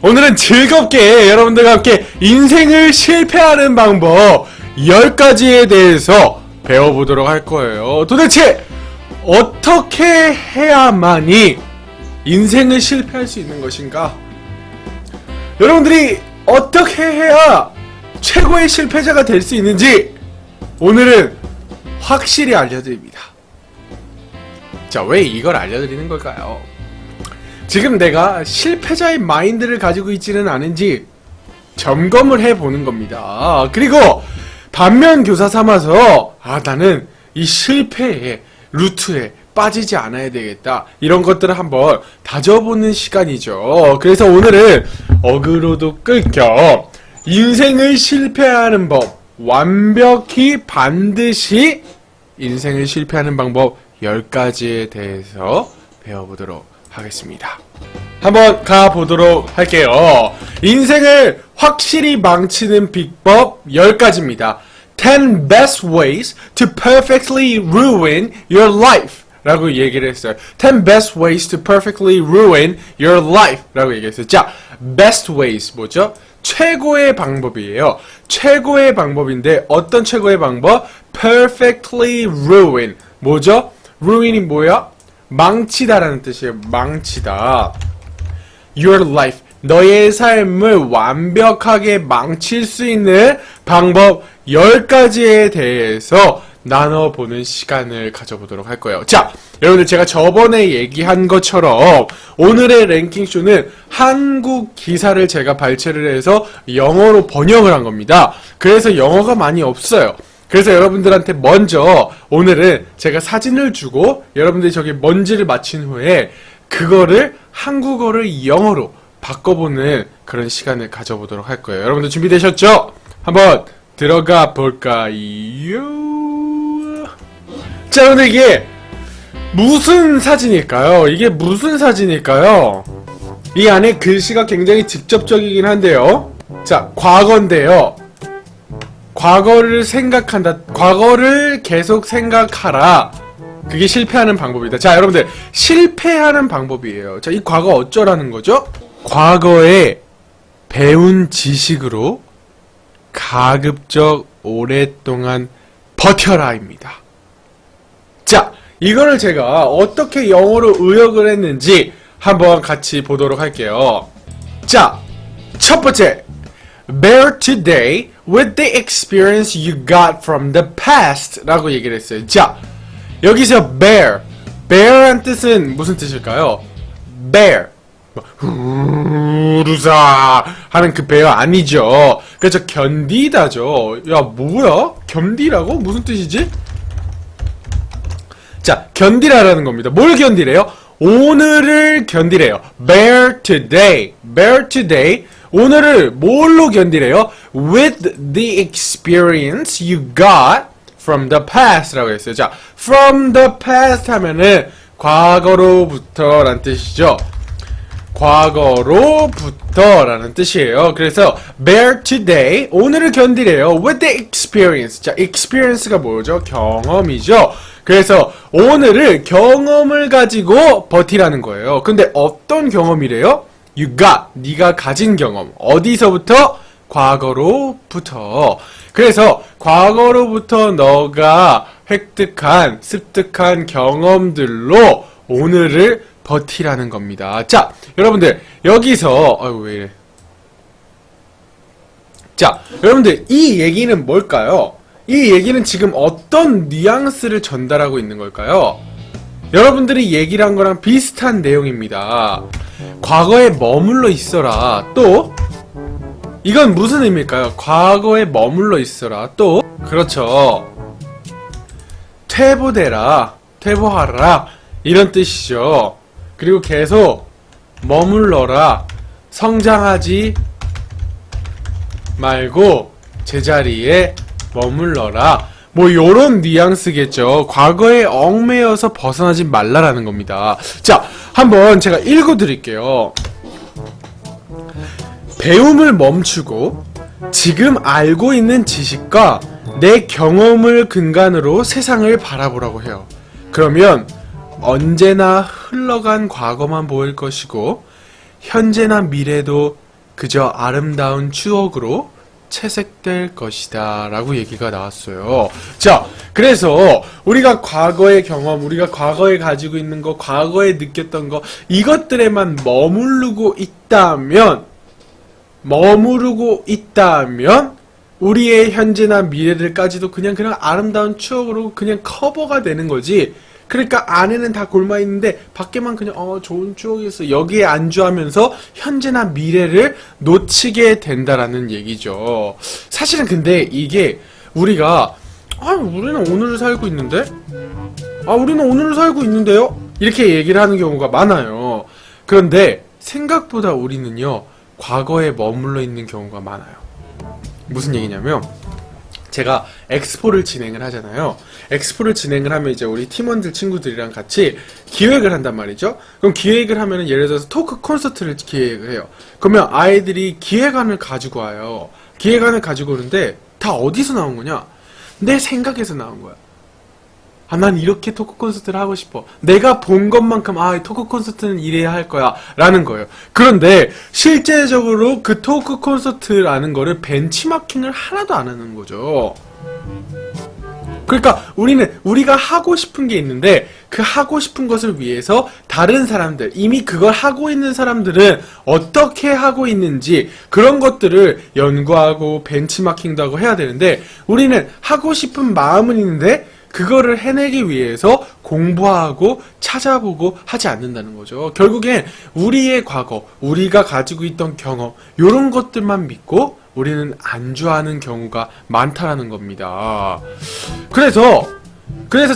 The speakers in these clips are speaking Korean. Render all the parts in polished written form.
오늘은 즐겁게 여러분들과 함께 인생을 실패하는 방법 10가지에 대해서 배워보도록 할 거예요. 도대체 어떻게 해야만이 인생을 실패할 수 있는 것인가? 여러분들이 어떻게 해야 최고의 실패자가 될 수 있는지 오늘은 확실히 알려드립니다. 자, 왜 이걸 알려드리는 걸까요? 지금 내가 실패자의 마인드를 가지고 있지는 않은지 점검을 해보는 겁니다. 그리고 반면교사 삼아서 나는 이 실패의 루트에 빠지지 않아야 되겠다, 이런 것들을 한번 다져보는 시간이죠. 그래서 오늘은 어그로도 끌 겸 인생을 실패하는 법, 완벽히 반드시 인생을 실패하는 방법 10가지에 대해서 배워보도록 하겠습니다. 한번 가보도록 할게요. 인생을 확실히 망치는 비법 10가지입니다. 10 best ways to perfectly ruin your life 라고 얘기를 했어요. 10 best ways to perfectly ruin your life 라고 얘기했어요. 자, best ways 뭐죠? 최고의 방법이에요. 최고의 방법인데 어떤 최고의 방법? perfectly ruin 뭐죠? ruin이 뭐야? 망치다라는 뜻이에요. 망치다. your life 너의 삶을 완벽하게 망칠 수 있는 방법 10가지에 대해서 나눠보는 시간을 가져보도록 할 거예요. 자, 여러분들 제가 저번에 얘기한 것처럼 오늘의 랭킹쇼는 한국 기사를 제가 발췌를 해서 영어로 번역을 한 겁니다. 그래서 영어가 많이 없어요. 그래서 여러분들한테 먼저 오늘은 제가 사진을 주고 여러분들이 저기 뭔지를 맞힌 후에 그거를 한국어를 영어로 바꿔보는 그런 시간을 가져보도록 할 거예요. 여러분들 준비되셨죠? 한번 들어가 볼까요? 자, 여러분들 이게 무슨 사진일까요? 이게 무슨 사진일까요? 이 안에 글씨가 굉장히 직접적이긴 한데요. 자, 과거인데요. 과거를 생각한다. 과거를 계속 생각하라. 그게 실패하는 방법이다. 자, 여러분들 실패하는 방법이에요. 자, 이 과거 어쩌라는 거죠? 과거에 배운 지식으로 가급적 오랫동안 버텨라입니다. 자, 이거를 제가 어떻게 영어로 의역을 했는지 한번 같이 보도록 할게요. 자, 첫 번째, bear today with the experience you got from the past 라고 얘기를 했어요. 자, 여기서 bear한 뜻은 무슨 뜻일까요? bear 루사 하는 그 bear 아니죠. 그래서 견디다죠. 야, 뭐야? 견디라고? 무슨 뜻이지? 자, 견디라라는 겁니다. 뭘 견디래요? 오늘을 견디래요. bear today. bear today. 오늘을 뭘로 견디래요? with the experience you got from the past 라고 했어요. 자, from the past 하면은 과거로부터 라는 뜻이죠. 과거로부터 라는 뜻이에요. 그래서 bear today, 오늘을 견디래요. with the experience. 자, experience가 뭐죠? 경험이죠. 그래서 오늘을 경험을 가지고 버티라는 거예요. 근데 어떤 경험이래요? You got, 네가 가진 경험. 어디서부터? 과거로부터. 그래서 과거로부터 너가 획득한, 습득한 경험들로 오늘을 버티라는 겁니다. 자, 여러분들 여기서 왜 이래? 자, 여러분들 이 얘기는 뭘까요? 이 얘기는 지금 어떤 뉘앙스를 전달하고 있는 걸까요? 여러분들이 얘기를 한 거랑 비슷한 내용입니다. 과거에 머물러 있어라. 또 이건 무슨 의미일까요? 과거에 머물러 있어라. 또 그렇죠. 퇴보되라, 퇴보하라 이런 뜻이죠. 그리고 계속 머물러라, 성장하지 말고 제자리에 머물러라, 뭐 요런 뉘앙스겠죠. 과거에 얽매여서 벗어나지 말라라는 겁니다. 자, 한번 제가 읽어드릴게요. 배움을 멈추고 지금 알고 있는 지식과 내 경험을 근간으로 세상을 바라보라고 해요. 그러면 언제나 흘러간 과거만 보일 것이고 현재나 미래도 그저 아름다운 추억으로 채색될 것이다 라고 얘기가 나왔어요. 자, 그래서 우리가 과거의 경험, 우리가 과거에 가지고 있는 거, 과거에 느꼈던 거, 이것들에만 머무르고 있다면 우리의 현재나 미래를까지도 그냥 아름다운 추억으로 그냥 커버가 되는 거지. 그러니까 안에는 다 골마 있는데 밖에만 그냥 좋은 추억이었어, 여기에 안주하면서 현재나 미래를 놓치게 된다라는 얘기죠. 사실은 근데 이게 우리가 우리는 오늘을 살고 있는데 우리는 오늘을 살고 있는데요? 이렇게 얘기를 하는 경우가 많아요. 그런데 생각보다 우리는요 과거에 머물러 있는 경우가 많아요. 무슨 얘기냐면, 제가 엑스포를 진행을 하잖아요. 엑스포를 진행을 하면 이제 우리 팀원들 친구들이랑 같이 기획을 한단 말이죠. 그럼 기획을 하면은 예를 들어서 토크 콘서트를 기획을 해요. 그러면 아이들이 기획안을 가지고 와요. 기획안을 가지고 오는데 다 어디서 나온 거냐? 내 생각에서 나온 거야. 난 이렇게 토크 콘서트를 하고 싶어. 내가 본 것만큼 토크 콘서트는 이래야 할 거야 라는 거예요. 그런데 실제적으로 그 토크 콘서트라는 거를 벤치마킹을 하나도 안 하는 거죠. 그러니까 우리가 하고 싶은 게 있는데 그 하고 싶은 것을 위해서 다른 사람들, 이미 그걸 하고 있는 사람들은 어떻게 하고 있는지 그런 것들을 연구하고 벤치마킹도 하고 해야 되는데, 우리는 하고 싶은 마음은 있는데 그거를 해내기 위해서 공부하고 찾아보고 하지 않는다는 거죠. 결국엔 우리의 과거, 우리가 가지고 있던 경험, 요런 것들만 믿고 우리는 안주하는 경우가 많다라는 겁니다. 그래서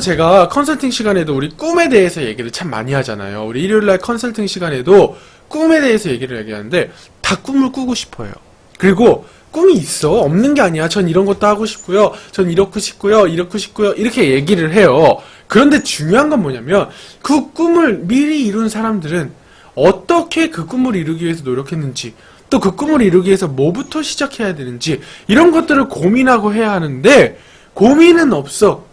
제가 컨설팅 시간에도 우리 꿈에 대해서 얘기를 참 많이 하잖아요. 우리 일요일날 컨설팅 시간에도 꿈에 대해서 얘기를 하는데 다 꿈을 꾸고 싶어요. 그리고 꿈이 있어. 없는 게 아니야. 전 이런 것도 하고 싶고요. 전 이렇고 싶고요. 이렇게 얘기를 해요. 그런데 중요한 건 뭐냐면, 그 꿈을 미리 이룬 사람들은 어떻게 그 꿈을 이루기 위해서 노력했는지, 또 그 꿈을 이루기 위해서 뭐부터 시작해야 되는지, 이런 것들을 고민하고 해야 하는데 고민은 없어.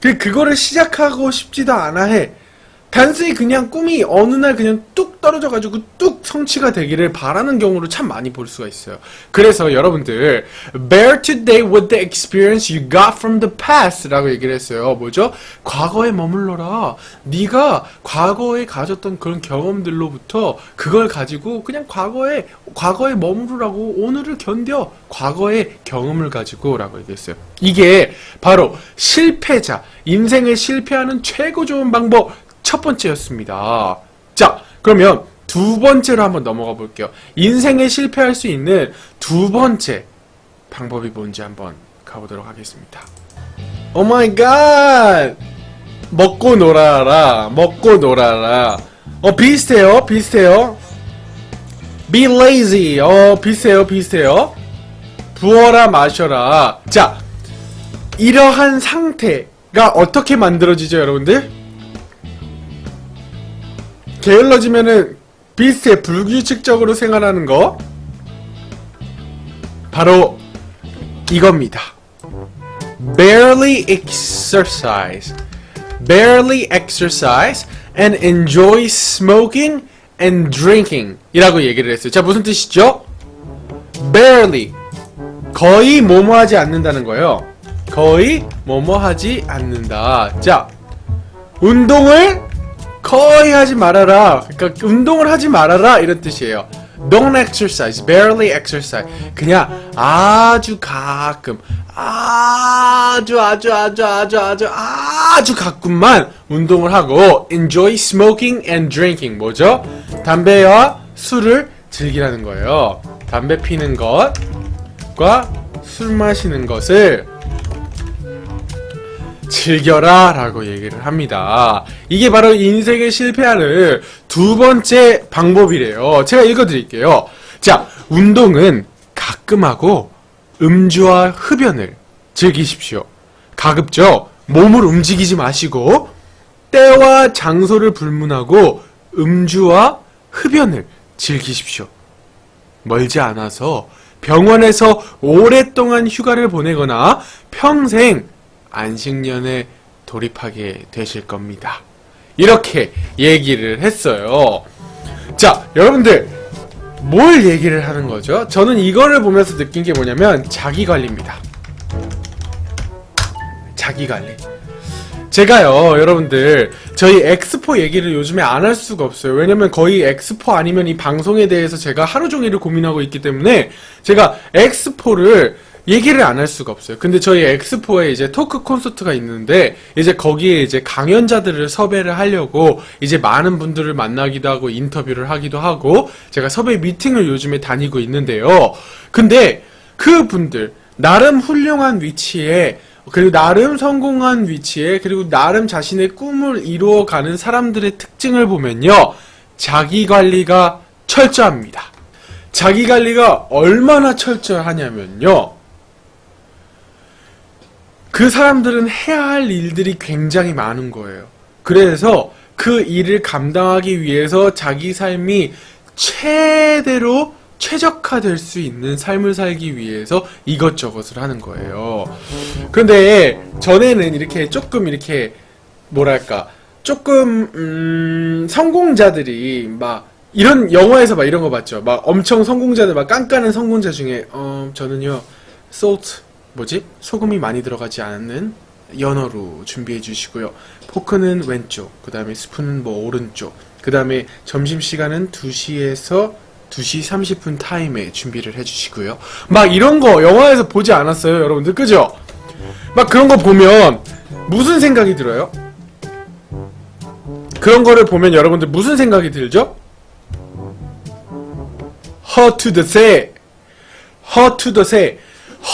그거를 시작하고 싶지도 않아 해. 단순히 그냥 꿈이 어느 날 그냥 뚝 떨어져가지고 뚝 성취가 되기를 바라는 경우를 참 많이 볼 수가 있어요. 그래서 여러분들, bear today with the experience you got from the past 라고 얘기를 했어요. 뭐죠? 과거에 머물러라. 네가 과거에 가졌던 그런 경험들로부터 그걸 가지고 그냥 과거에 머무르라고. 오늘을 견뎌. 과거의 경험을 가지고 라고 얘기했어요. 이게 바로 실패자, 인생을 실패하는 최고 좋은 방법 첫 번째였습니다. 자, 그러면 두 번째로 한번 넘어가 볼게요. 인생에 실패할 수 있는 두 번째 방법이 뭔지 한번 가보도록 하겠습니다. 오 마이 갓! 먹고 놀아라. 비슷해요. Be lazy. 비슷해요. 부어라 마셔라. 자, 이러한 상태가 어떻게 만들어지죠, 여러분들? 게을러지면은 비슷해. 불규칙적으로 생활하는 거 바로 이겁니다. Barely exercise and enjoy smoking and drinking 이라고 얘기를 했어요. 자, 무슨 뜻이죠? Barely, 거의 뭐뭐 하지 않는다는 거예요. 거의 뭐뭐 하지 않는다. 자, 운동을 거의 하지 말아라. 그러니까 운동을 하지 말아라 이런 뜻이에요. Don't exercise, barely exercise. 그냥 아주 가끔, 아주 가끔만 운동을 하고 enjoy smoking and drinking. 뭐죠? 담배와 술을 즐기라는 거예요. 담배 피는 것과 술 마시는 것을 즐겨라 라고 얘기를 합니다. 이게 바로 인생에 실패하는 두 번째 방법이래요. 제가 읽어드릴게요. 자, 운동은 가끔 하고 음주와 흡연을 즐기십시오. 가급적 몸을 움직이지 마시고 때와 장소를 불문하고 음주와 흡연을 즐기십시오. 멀지 않아서 병원에서 오랫동안 휴가를 보내거나 평생 안식년에 돌입하게 되실 겁니다. 이렇게 얘기를 했어요. 자, 여러분들, 뭘 얘기를 하는 거죠? 저는 이거를 보면서 느낀 게 뭐냐면 자기관리입니다. 자기관리. 제가요, 여러분들, 저희 엑스포 얘기를 요즘에 안 할 수가 없어요. 왜냐면 거의 엑스포 아니면 이 방송에 대해서 제가 하루 종일을 고민하고 있기 때문에 제가 엑스포를 얘기를 안 할 수가 없어요. 근데 저희 엑스포에 이제 토크 콘서트가 있는데 이제 거기에 이제 강연자들을 섭외를 하려고 이제 많은 분들을 만나기도 하고 인터뷰를 하기도 하고 제가 섭외 미팅을 요즘에 다니고 있는데요. 근데 그 분들 나름 훌륭한 위치에 그리고 나름 성공한 위치에 그리고 나름 자신의 꿈을 이루어가는 사람들의 특징을 보면요. 자기관리가 철저합니다. 자기관리가 얼마나 철저하냐면요. 그 사람들은 해야 할 일들이 굉장히 많은 거예요. 그래서 그 일을 감당하기 위해서 자기 삶이 최대로 최적화될 수 있는 삶을 살기 위해서 이것저것을 하는 거예요. 그런데 전에는 이렇게 조금 이렇게 뭐랄까 조금 성공자들이 막 이런 영화에서 막 이런 거 봤죠. 막 엄청 성공자들 막 깐깐한 성공자 중에 저는요 salt 뭐지? 소금이 많이 들어가지 않는 연어로 준비해 주시고요. 포크는 왼쪽, 그 다음에 스푼은 뭐 오른쪽, 그 다음에 점심시간은 2시에서 2시 30분 타임에 준비를 해주시고요. 막 이런 거 영화에서 보지 않았어요, 여러분들? 그죠? 막 그런 거 보면 무슨 생각이 들어요? 그런 거를 보면 여러분들 무슨 생각이 들죠? 허 투 더 세. 허 투 더 세.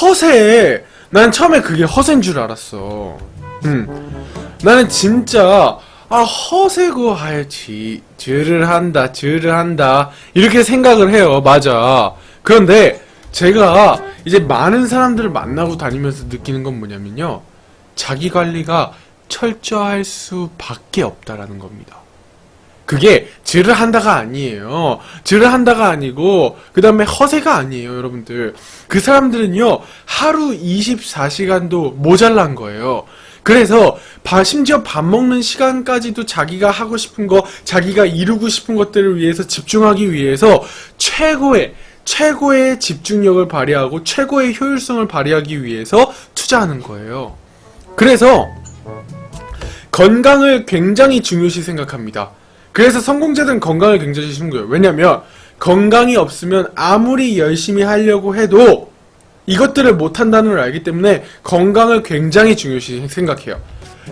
허세. 난 처음에 그게 허세인 줄 알았어. 나는 진짜 허세고 하였지. 죄를 한다. 이렇게 생각을 해요. 맞아. 그런데 제가 이제 많은 사람들을 만나고 다니면서 느끼는 건 뭐냐면요. 자기 관리가 철저할 수밖에 없다라는 겁니다. 그게 죄를 한다가 아니에요. 죄를 한다가 아니고 그 다음에 허세가 아니에요, 여러분들. 그 사람들은요 하루 24시간도 모자란 거예요. 그래서 심지어 밥 먹는 시간까지도 자기가 하고 싶은 거, 자기가 이루고 싶은 것들을 위해서 집중하기 위해서 최고의 집중력을 발휘하고 최고의 효율성을 발휘하기 위해서 투자하는 거예요. 그래서 건강을 굉장히 중요시 생각합니다. 그래서 성공자들은 건강을 굉장히 중요한 거예요. 왜냐면 건강이 없으면 아무리 열심히 하려고 해도 이것들을 못한다는 걸 알기 때문에 건강을 굉장히 중요시 생각해요.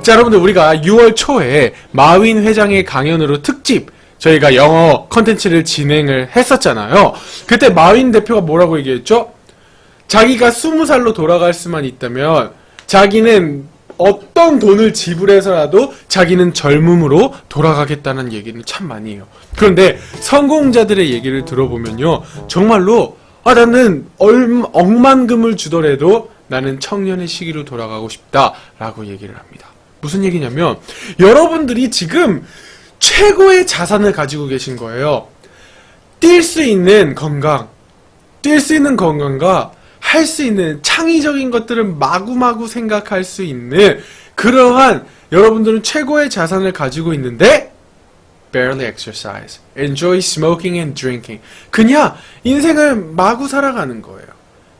자, 여러분들, 우리가 6월 초에 마윈 회장의 강연으로 특집 저희가 영어 컨텐츠를 진행을 했었잖아요. 그때 마윈 대표가 뭐라고 얘기했죠? 자기가 20살로 돌아갈 수만 있다면 자기는 어떤 돈을 지불해서라도 자기는 젊음으로 돌아가겠다는 얘기는 참 많이 해요. 그런데 성공자들의 얘기를 들어보면요, 정말로 나는 억만금을 주더라도 나는 청년의 시기로 돌아가고 싶다라고 얘기를 합니다. 무슨 얘기냐면 여러분들이 지금 최고의 자산을 가지고 계신 거예요. 뛸 수 있는 건강과 할 수 있는 창의적인 것들을 마구마구 생각할 수 있는 그러한 여러분들은 최고의 자산을 가지고 있는데 barely exercise, enjoy smoking and drinking. 그냥 인생을 마구 살아가는 거예요.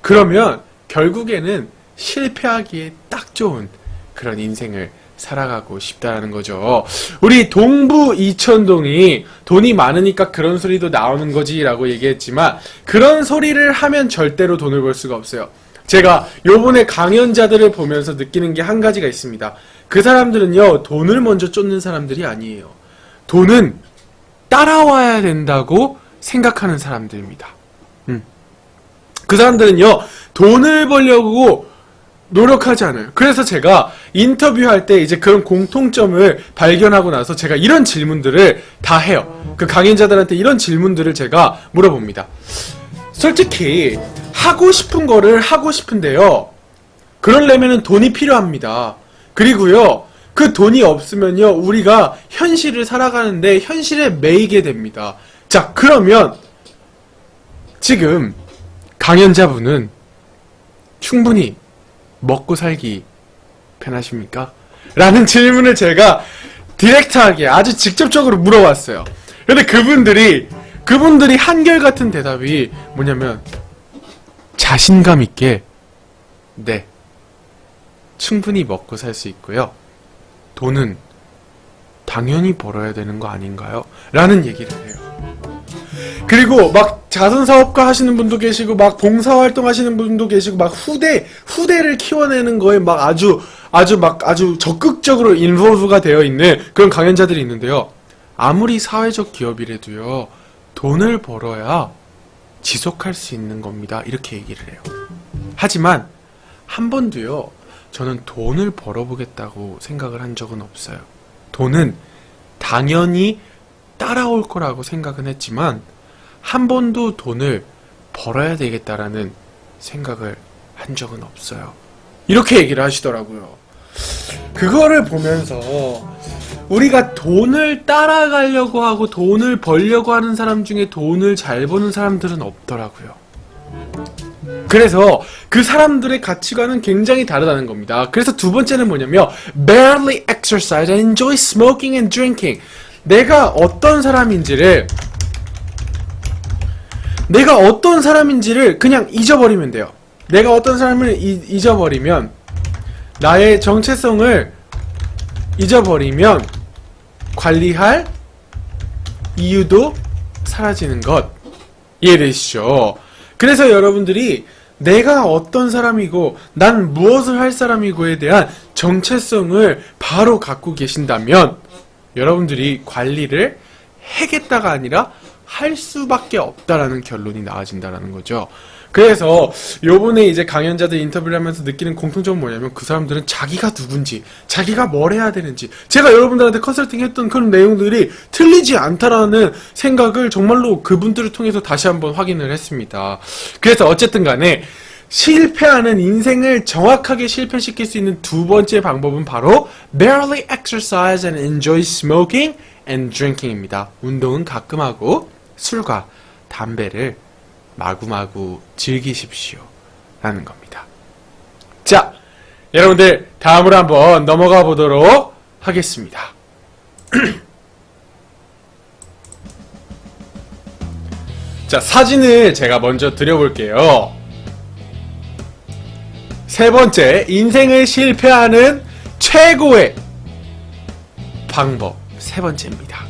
그러면 결국에는 실패하기에 딱 좋은 그런 인생을 살아가고 싶다는 거죠. 우리 동부 이천동이 돈이 많으니까 그런 소리도 나오는 거지 라고 얘기했지만 그런 소리를 하면 절대로 돈을 벌 수가 없어요. 제가 요번에 강연자들을 보면서 느끼는 게 한 가지가 있습니다. 그 사람들은요 돈을 먼저 쫓는 사람들이 아니에요. 돈은 따라와야 된다고 생각하는 사람들입니다. 그 사람들은요 돈을 벌려고 노력하지 않아요. 그래서 제가 인터뷰할 때 이제 그런 공통점을 발견하고 나서 제가 이런 질문들을 다 해요. 그 강연자들한테 이런 질문들을 제가 물어봅니다. 솔직히 하고 싶은 거를 하고 싶은데요. 그러려면 돈이 필요합니다. 그리고요. 그 돈이 없으면요. 우리가 현실을 살아가는데 현실에 매이게 됩니다. 자, 그러면 지금 강연자분은 충분히 먹고 살기 편하십니까? 라는 질문을 제가 디렉트하게 아주 직접적으로 물어봤어요. 근데 그분들이 그분들이 한결같은 대답이 뭐냐면 자신감 있게 네, 충분히 먹고 살 수 있고요. 돈은 당연히 벌어야 되는 거 아닌가요? 라는 얘기를 해요. 그리고 막 자선사업가 하시는 분도 계시고 막 봉사활동 하시는 분도 계시고 막 후대를 키워내는 거에 막 아주 적극적으로 인볼브가 되어 있는 그런 강연자들이 있는데요. 아무리 사회적 기업이라도요, 돈을 벌어야 지속할 수 있는 겁니다. 이렇게 얘기를 해요. 하지만 한 번도요, 저는 돈을 벌어보겠다고 생각을 한 적은 없어요. 돈은 당연히 따라올 거라고 생각은 했지만 한 번도 돈을 벌어야 되겠다라는 생각을 한 적은 없어요. 이렇게 얘기를 하시더라고요. 그거를 보면서 우리가 돈을 따라가려고 하고 돈을 벌려고 하는 사람 중에 돈을 잘 버는 사람들은 없더라고요. 그래서 그 사람들의 가치관은 굉장히 다르다는 겁니다. 그래서 두 번째는 뭐냐면 barely exercise and enjoy smoking and drinking. 내가 어떤 사람인지를 그냥 잊어버리면 돼요. 내가 어떤 사람을 잊어버리면, 나의 정체성을 잊어버리면 관리할 이유도 사라지는 것. 이해되시죠? 그래서 여러분들이 내가 어떤 사람이고 난 무엇을 할 사람이고에 대한 정체성을 바로 갖고 계신다면 여러분들이 관리를 해겠다가 아니라 할 수밖에 없다라는 결론이 나와진다라는 거죠. 그래서 요번에 이제 강연자들 인터뷰를 하면서 느끼는 공통점은 뭐냐면 그 사람들은 자기가 누군지, 자기가 뭘 해야 되는지, 제가 여러분들한테 컨설팅 했던 그런 내용들이 틀리지 않다라는 생각을 정말로 그분들을 통해서 다시 한번 확인을 했습니다. 그래서 어쨌든 간에 실패하는 인생을 정확하게 실패시킬 수 있는 두 번째 방법은 바로 barely exercise and enjoy smoking and drinking입니다. 운동은 가끔 하고 술과 담배를 마구마구 즐기십시오 라는 겁니다. 자, 여러분들 다음으로 한번 넘어가 보도록 하겠습니다. 자, 사진을 제가 먼저 드려볼게요. 세 번째, 인생을 실패하는 최고의 방법 세 번째입니다.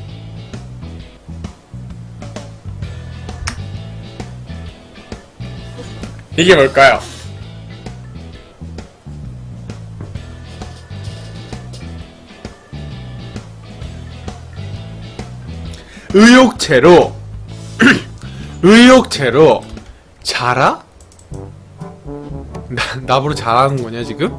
이게 뭘까요? 의욕제로 자라? 나보러 잘하는 거냐 지금?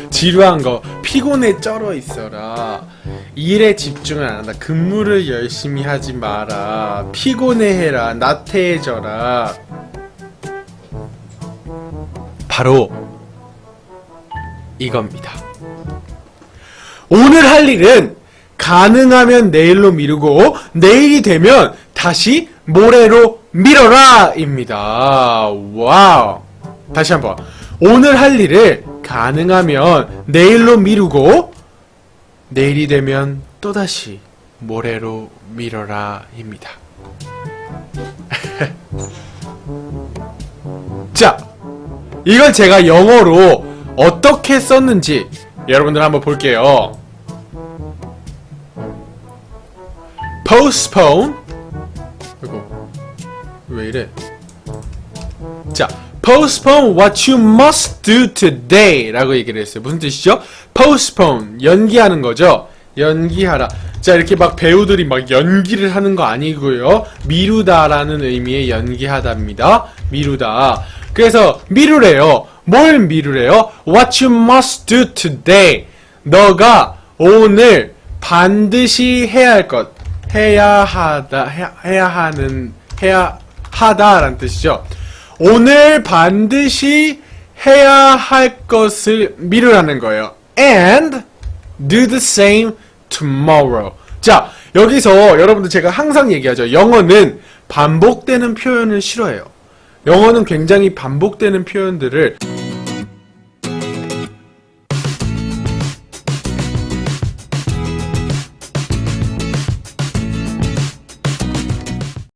지루한 거, 피곤에 쩔어 있어라, 일에 집중을 안 한다, 근무를 열심히 하지 마라, 피곤해해라, 나태해져라. 바로 이겁니다. 오늘 할 일은 가능하면 내일로 미루고 내일이 되면 다시 모레로 미뤄라 입니다. 와우. 다시 한번. 오늘 할 일을 가능하면 내일로 미루고 내일이 되면 또다시 모레로 미뤄라 입니다. 자, 이걸 제가 영어로 어떻게 썼는지 여러분들 한번 볼게요. postpone. 아이고, 왜 이래? 자, postpone what you must do today 라고 얘기를 했어요. 무슨 뜻이죠? postpone, 연기하는 거죠. 연기하라. 자, 이렇게 막 배우들이 막 연기를 하는 거 아니고요. 미루다라는 의미의 연기하다입니다. 미루다. 그래서 미루래요. 뭘 미루래요? What you must do today. 너가 오늘 반드시 해야 할 것. 해야 하다라는 뜻이죠. 오늘 반드시 해야 할 것을 미루라는 거예요. And do the same tomorrow. 자, 여기서 여러분들 제가 항상 얘기하죠. 영어는 반복되는 표현을 싫어해요. 영어는 굉장히 반복되는 표현들을